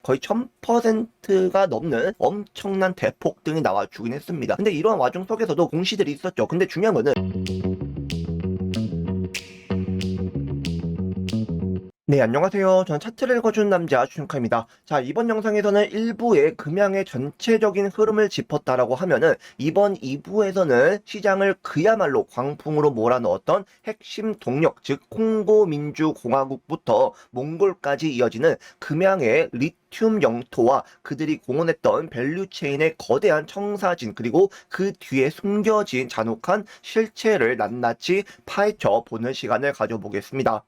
거의 1000%가 넘는 엄청난 대폭등이 나와주긴 했습니다. 근데 이런 와중 속에서도 공시들이 있었죠. 근데 중요한 거는 네, 안녕하세요. 저는 차트를 읽어주는 남자 준카입니다. 자, 이번 영상에서는 1부의 금양의 전체적인 흐름을 짚었다라고 하면은 이번 2부에서는 시장을 그야말로 광풍으로 몰아넣었던 핵심 동력, 즉 콩고 민주공화국부터 몽골까지 이어지는 금양의 리튬 영토와 그들이 공헌했던 밸류체인의 거대한 청사진, 그리고 그 뒤에 숨겨진 잔혹한 실체를 낱낱이 파헤쳐 보는 시간을 가져보겠습니다.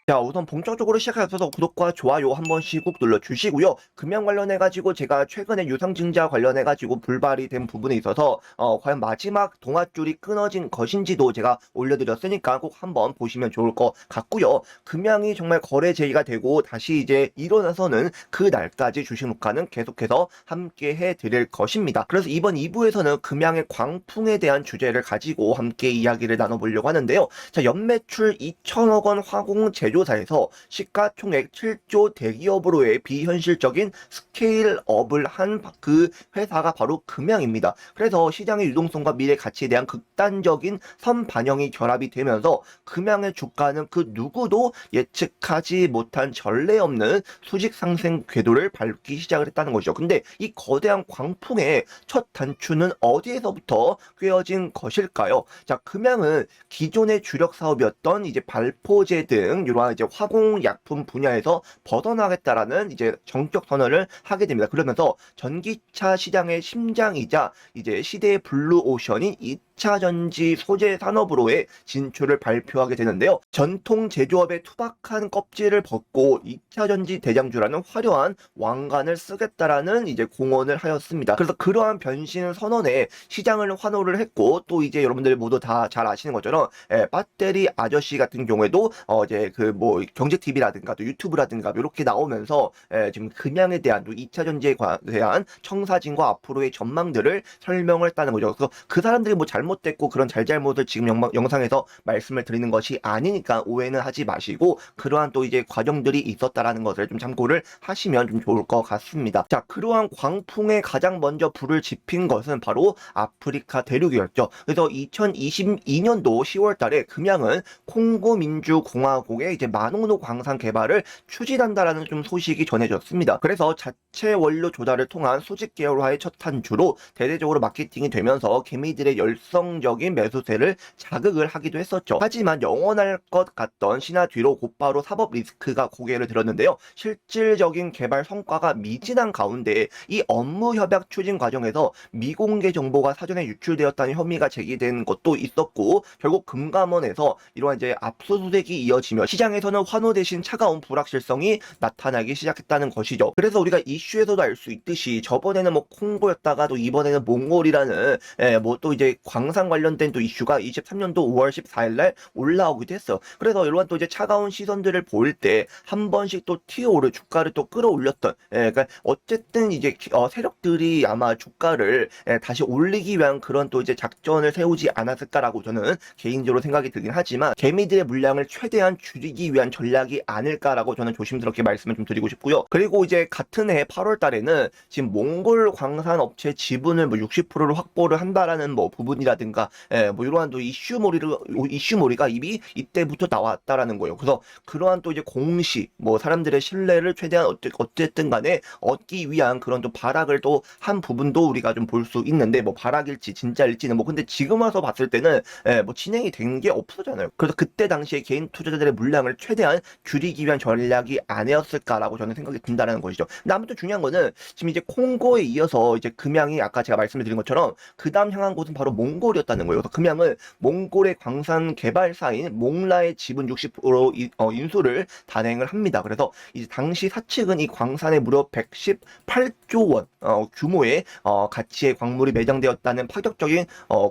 자, 우선 본격적으로 시작하셔서 구독과 좋아요 한 번씩 꼭 눌러주시고요. 금양 관련해가지고 제가 최근에 유상증자 관련해가지고 불발이 된 부분에 있어서 과연 마지막 동아줄이 끊어진 것인지도 제가 올려드렸으니까 꼭 한번 보시면 좋을 것 같고요. 금양이 정말 거래 제의가 되고 다시 이제 일어나서는 그 날까지 주식 녹화는 계속해서 함께 해드릴 것입니다. 그래서 이번 2부에서는 금양의 광풍에 대한 주제를 가지고 함께 이야기를 나눠보려고 하는데요. 자, 연매출 2천억 원 화공 제조 사에서 시가총액 7조 대기업으로의 비현실적인 스케일업을 한 그 회사가 바로 금양입니다. 그래서 시장의 유동성과 미래 가치에 대한 극단적인 선반영이 결합이 되면서 금양의 주가는 그 누구도 예측하지 못한 전례 없는 수직 상승 궤도를 밟기 시작을 했다는 것이죠. 근데 이 거대한 광풍의 첫 단추는 어디에서부터 꿰어진 것일까요? 자, 금양은 기존의 주력 사업이었던 이제 발포제 등 이러한 이제 화공약품 분야에서 벗어나겠다라는 이제 정적 선언을 하게 됩니다. 그러면서 전기차 시장의 심장이자 이제 시대의 블루오션인 2차 전지 소재 산업으로의 진출을 발표하게 되는데요. 전통 제조업의 투박한 껍질을 벗고 2차 전지 대장주라는 화려한 왕관을 쓰겠다라는 이제 공언을 하였습니다. 그래서 그러한 변신 선언에 시장을 환호를 했고, 또 이제 여러분들 모두 다 잘 아시는 것처럼 배터리 아저씨 같은 경우에도 이제 그 뭐 경제 TV라든가 또 유튜브라든가 이렇게 나오면서 지금 금양에 대한 또 2차 전지에 대한 청사진과 앞으로의 전망들을 설명을 했다는 거죠. 그래서 그 사람들이 뭐 잘못됐고 그런 잘잘못을 지금 영상에서 말씀을 드리는 것이 아니니까 오해는 하지 마시고, 그러한 또 이제 과정들이 있었다라는 것을 좀 참고를 하시면 좀 좋을 것 같습니다. 자, 그러한 광풍에 가장 먼저 불을 지핀 것은 바로 아프리카 대륙이었죠. 그래서 2022년도 10월 달에 금양은 콩고 민주공화국의 이제 마노노 광산 개발을 추진한다라는 좀 소식이 전해졌습니다. 그래서 자체 원료 조달을 통한 수직 계열화의 첫 단추로 대대적으로 마케팅이 되면서 개미들의 열성적인 매수세를 자극을 하기도 했었죠. 하지만 영원할 것 같던 신화 뒤로 곧바로 사법 리스크가 고개를 들었는데요. 실질적인 개발 성과가 미진한 가운데 이 업무 협약 추진 과정에서 미공개 정보가 사전에 유출되었다는 혐의가 제기된 것도 있었고, 결국 금감원에서 이러한 이제 압수수색이 이어지며 시장에서는 환호 대신 차가운 불확실성이 나타나기 시작했다는 것이죠. 그래서 우리가 이슈에서도 알 수 있듯이 저번에는 뭐 콩고였다가 또 이번에는 몽골이라는 뭐 또 이제 광산 관련된 또 이슈가 23년도 5월 14일 날 올라오기도 했어요. 그래서 이러한 또 이제 차가운 시선들을 보일 때 한 번씩 또 튀어오를 주가를 또 끌어올렸던, 그러니까 어쨌든 이제 세력들이 아마 주가를 다시 올리기 위한 그런 또 이제 작전을 세우지 않았을까라고 저는 개인적으로 생각이 들긴 하지만, 개미들의 물량을 최대한 줄이기 위한 전략이 아닐까라고 저는 조심스럽게 말씀을 좀 드리고 싶고요. 그리고 이제 같은 해 8월 달에는 지금 몽골 광산 업체 지분을 뭐 60%를 확보를 한다라는 뭐 부분이라든가 뭐 이러한 또 이슈몰이가 이미 이때부터 나왔다라는 거예요. 그래서 그러한 또 이제 공시, 뭐 사람들의 신뢰를 최대한 어쨌든 간에 얻기 위한 그런 또 발악을 또 한 부분도 우리가 좀 볼 수 있는데, 뭐 발악일지 진짜일지는 뭐 근데 지금 와서 봤을 때는 뭐 진행이 된 게 없어잖아요. 그래서 그때 당시에 개인 투자자들의 물량을 최대한 줄이기 위한 전략이 아니었을까라고 저는 생각이 든다는 것이죠. 근데 아무튼 중요한 거는 지금 이제 콩고에 이어서 이제 금양이 아까 제가 말씀을 드린 것처럼 그 다음 향한 곳은 바로 몽골이었다는 거예요. 그래서 금양은 몽골의 광산 개발사인 몽라의 지분 60% 인수를 단행을 합니다. 그래서 이제 당시 사측은 이 광산에 무려 118조 원 규모의 가치의 광물이 매장되었다는 파격적인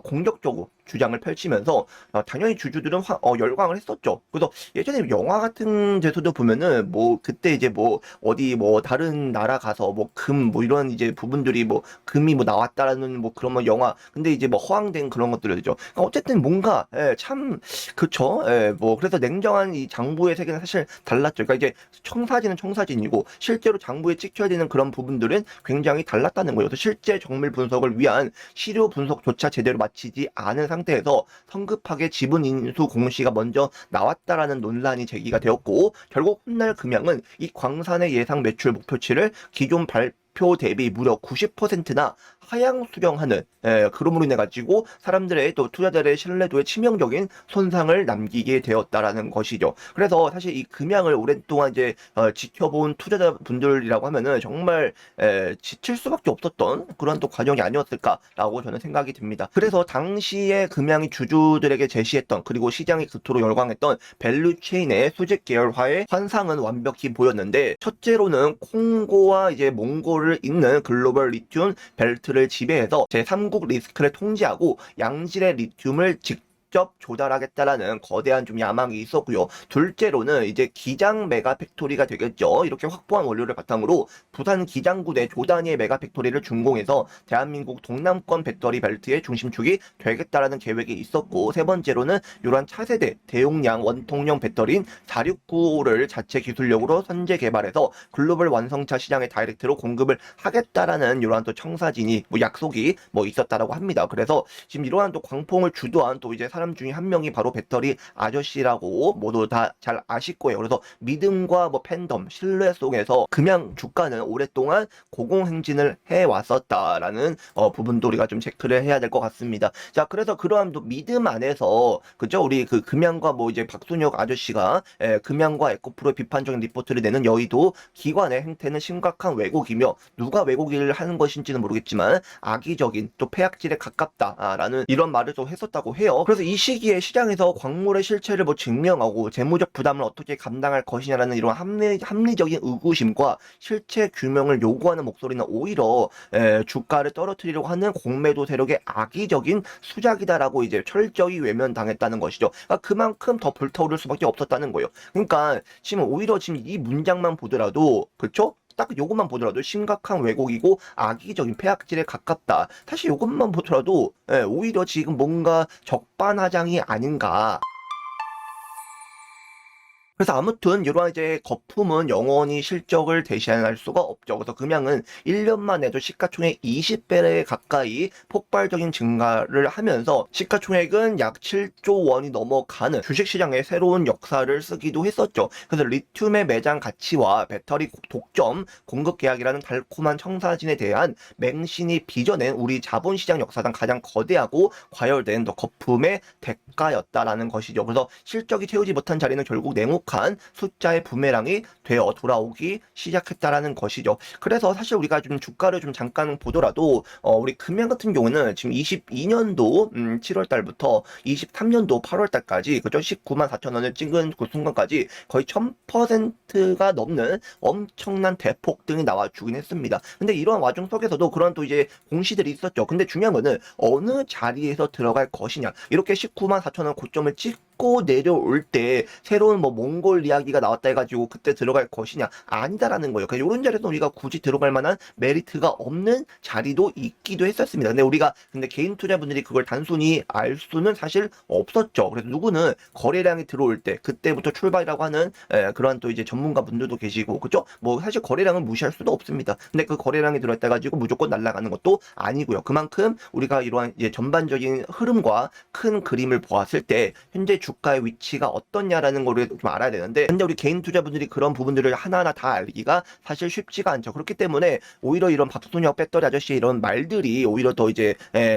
공격적으로 주장을 펼치면서 당연히 주주들은 열광을 했었죠. 그래서 예전에 영화 같은 데서도 보면은 뭐 그때 이제 뭐 어디 뭐 다른 나라 가서 뭐 금 뭐 이런 이제 부분들이 뭐 금이 뭐 나왔다라는 뭐 그런 뭐 영화 근데 이제 뭐 허황된 그런 것들이죠. 그러니까 어쨌든 뭔가 참 그쵸. 뭐 그래서 냉정한 이 장부의 세계는 사실 달랐죠. 그러니까 이제 청사진은 청사진이고 실제로 장부에 찍혀야 되는 그런 부분들은 굉장히 달랐다는 거예요. 그래서 실제 정밀 분석을 위한 시료 분석조차 제대로 마치지 않은 상태에서 성급하게 지분 인수 공시가 먼저 나왔다라는 논란이 제기가 되었고 결국 훗날 금양은 이 광산의 예상 매출 목표치를 기존 발표 대비 무려 90%나 하향 수정하는 그럼으로 인해 가지고 사람들의 또 투자자들의 신뢰도에 치명적인 손상을 남기게 되었다라는 것이죠. 그래서 사실 이 금양을 오랫동안 이제 지켜본 투자자분들이라고 하면은 정말 지칠 수밖에 없었던 그런 또 과정이 아니었을까라고 저는 생각이 듭니다. 그래서 당시에 금양이 주주들에게 제시했던 그리고 시장이 그토록 열광했던 밸류 체인의 수직 계열화의 환상은 완벽히 보였는데 첫째로는 콩고와 이제 몽골을 잇는 글로벌 리튬 벨트를 지배해서 제3국 리스크를 통제하고 양질의 리튬을 직접 조달하겠다라는 거대한 좀 야망이 있었고요. 둘째로는 이제 기장 메가 팩토리가 되겠죠. 이렇게 확보한 원료를 바탕으로 부산 기장구 내 조단위의 메가 팩토리를 준공해서 대한민국 동남권 배터리 벨트의 중심축이 되겠다라는 계획이 있었고 세 번째로는 이러한 차세대 대용량 원통형 배터리인 4695를 자체 기술력으로 선제 개발해서 글로벌 완성차 시장의 다이렉트로 공급을 하겠다라는 이러한 또 청사진이 뭐 약속이 뭐 있었다라고 합니다. 그래서 지금 이러한 또 광풍을 주도한 또 이제 사람 중에 한 명이 바로 배터리 아저씨라고 모두 다 잘 아실 거예요. 그래서 믿음과 뭐 팬덤, 신뢰 속에서 금양 주가는 오랫동안 고공행진을 해왔었다라는 부분도 우리가 좀 체크를 해야 될 것 같습니다. 자, 그래서 그러한 또 믿음 안에서 그죠? 우리 그 금양과 뭐 이제 박순혁 아저씨가 금양과 에코프로의 비판적인 리포트를 내는 여의도 기관의 행태는 심각한 왜곡이며 누가 왜곡을 하는 것인지는 모르겠지만 악의적인 또 폐악질에 가깝다라는 이런 말을 또 했었다고 해요. 그래서 이 시기에 시장에서 광물의 실체를 뭐 증명하고 재무적 부담을 어떻게 감당할 것이냐라는 이런 합리적인 의구심과 실체 규명을 요구하는 목소리는 오히려 주가를 떨어뜨리려고 하는 공매도 세력의 악의적인 수작이다라고 이제 철저히 외면당했다는 것이죠. 그러니까 그만큼 더 불타오를 수밖에 없었다는 거예요. 그러니까 지금 오히려 지금 이 문장만 보더라도 그렇죠? 딱 요것만 보더라도 심각한 왜곡이고 악의적인 폐악질에 가깝다. 사실 요것만 보더라도 오히려 지금 뭔가 적반하장이 아닌가. 그래서 아무튼 이러한 이제 거품은 영원히 실적을 대신할 수가 없죠. 그래서 금양은 1년만 해도 시가총액 20배 가까이 폭발적인 증가를 하면서 시가총액은 약 7조 원이 넘어가는 주식시장의 새로운 역사를 쓰기도 했었죠. 그래서 리튬의 매장 가치와 배터리 독점 공급 계약이라는 달콤한 청사진에 대한 맹신이 빚어낸 우리 자본시장 역사상 가장 거대하고 과열된 거품의 대가였다라는 것이죠. 그래서 실적이 채우지 못한 자리는 결국 냉혹한 숫자의 부메랑이 되어 돌아오기 시작했다라는 것이죠. 그래서 사실 우리가 좀 주가를 좀 잠깐 보더라도 우리 금양 같은 경우는 지금 22년도 7월 달부터 23년도 8월 달까지 그죠? 19만 4천 원을 찍은 그 순간까지 거의 1000%가 넘는 엄청난 대폭등이 나와주긴 했습니다. 근데 이러한 와중 속에서도 그런 또 이제 공시들이 있었죠. 근데 중요한 거는 어느 자리에서 들어갈 것이냐. 이렇게 19만 4천 원 고점을 찍고 내려올 때 새로운 뭐 몽골 이야기가 나왔다 해가지고 그때 들어갈 것이냐 아니다라는 거예요. 그래서 이런 자리에서 우리가 굳이 들어갈 만한 메리트가 없는 자리도 있기도 했었습니다. 근데 개인 투자분들이 그걸 단순히 알 수는 사실 없었죠. 그래서 누구는 거래량이 들어올 때 그때부터 출발이라고 하는 그러한 또 이제 전문가 분들도 계시고 그죠? 뭐 사실 거래량은 무시할 수도 없습니다. 근데 그 거래량이 들어왔다 가지고 무조건 날아가는 것도 아니고요. 그만큼 우리가 이러한 이제 전반적인 흐름과 큰 그림을 보았을 때 현재 주가의 위치가 어떻냐라는 거를 좀 알아야 되는데 근데 우리 개인 투자분들이 그런 부분들을 하나하나 다 알기가 사실 쉽지가 않죠. 그렇기 때문에 오히려 이런 박순혁 배터리 아저씨의 이런 말들이 오히려 더 이제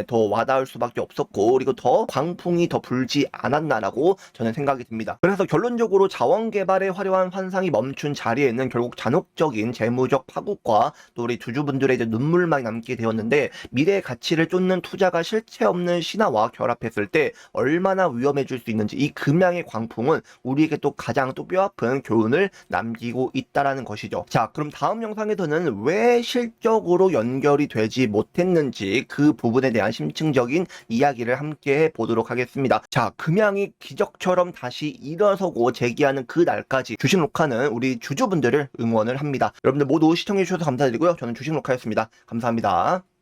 더 와닿을 수밖에 없었고 그리고 더 광풍이 더 불지 않았나라고 저는 생각이 듭니다. 그래서 결론적으로 자원 개발에 화려한 환상이 멈춘 자리에는 결국 잔혹적인 재무적 파국과 또 우리 주주분들의 이제 눈물만 남게 되었는데 미래의 가치를 쫓는 투자가 실체 없는 신화와 결합했을 때 얼마나 위험해질 수 있는지 이 금양의 광풍은 우리에게 또 가장 또 뼈아픈 교훈을 남기고 있다라는 것이죠. 자, 그럼 다음 영상에서는 왜 실적으로 연결이 되지 못했는지 그 부분에 대한 심층적인 이야기를 함께 해보도록 하겠습니다. 자, 금양이 기적처럼 다시 일어서고 재기하는 그 날까지 주식로카는 우리 주주분들을 응원을 합니다. 여러분들 모두 시청해주셔서 감사드리고요. 저는 주식로카였습니다. 감사합니다.